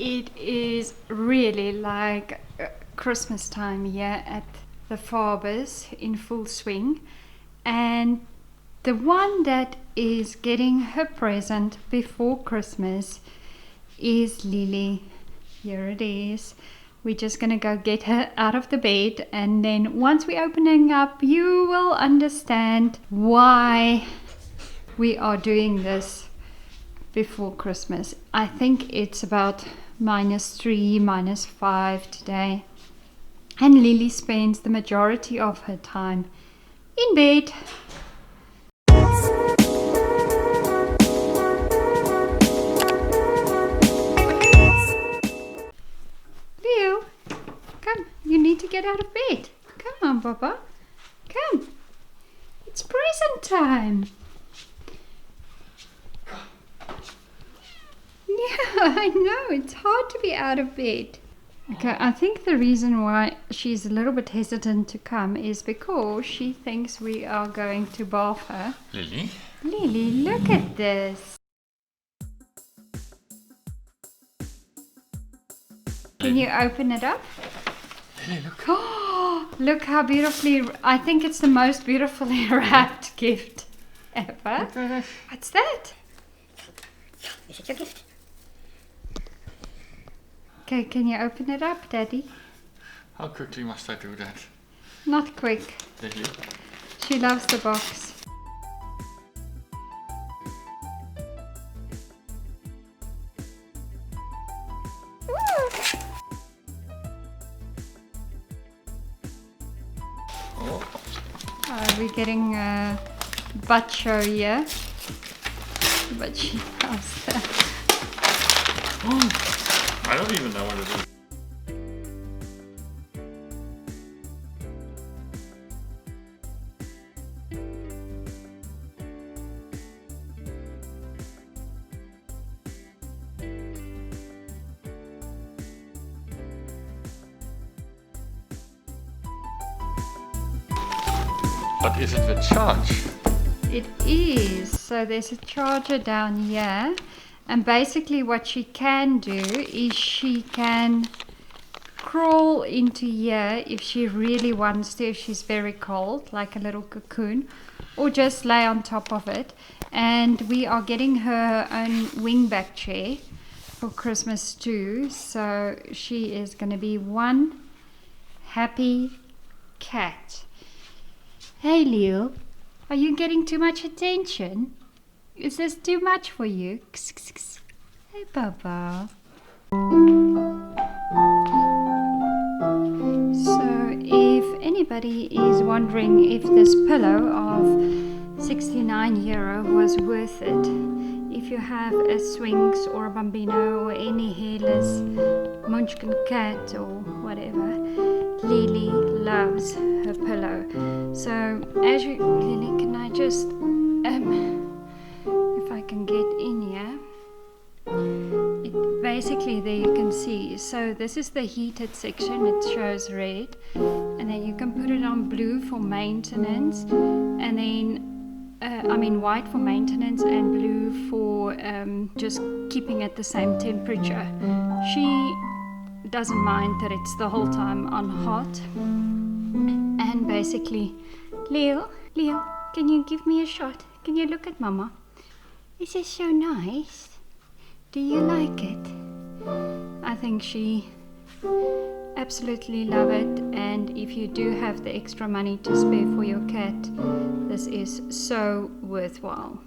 it is really like Christmas time here at the Farbers in full swing, and the one that is getting her present before Christmas is Lily. Here it is. We're just gonna go get her out of the bed, and then once we're opening up, you will understand why we are doing this before Christmas. I think it's about -3, -5 today, and Lily spends the majority of her time in bed. Leo, come, you need to get out of bed. Come on, Papa, come, it's present time. Yeah, I know, it's hard to be out of bed. Okay, I think the reason why she's a little bit hesitant to come is because she thinks we are going to bath her. Lily? Lily, look at this. Can you open it up? Lily, look. Oh, look how beautifully, I think it's the most beautifully wrapped gift ever. What's that? Is it your gift? Okay, can you open it up, Daddy? How quickly must I do that? Not quick. Lily? She loves the box. Oh. We're getting a butt show here, but she loves that. I don't even know what it is. But is it with charge? It is. So there's a charger down here, and basically what she can do is she can crawl into here if she really wants to, if she's very cold, like a little cocoon, or just lay on top of it. And we are getting her own wingback chair for Christmas too, so she is going to be one happy cat. Hey Leo, are you getting too much attention? Is this too much for you? Hey Baba. So if anybody is wondering if this pillow of €69 was worth it, if you have a Sphynx or a Bambino or any hairless Munchkin cat or whatever, Lily loves her pillow. So as you, Lily, can I just, if I can get in here, basically there you can see, so this is the heated section, it shows red, and then you can put it on blue for maintenance, and then white for maintenance and blue for just keeping it the same temperature. She doesn't mind that it's the whole time on hot. And basically, Leo, can you give me a shot? Can you look at Mama? Is this so nice? Do you like it? I think she absolutely love it, and if you do have the extra money to spare for your cat, this is so worthwhile.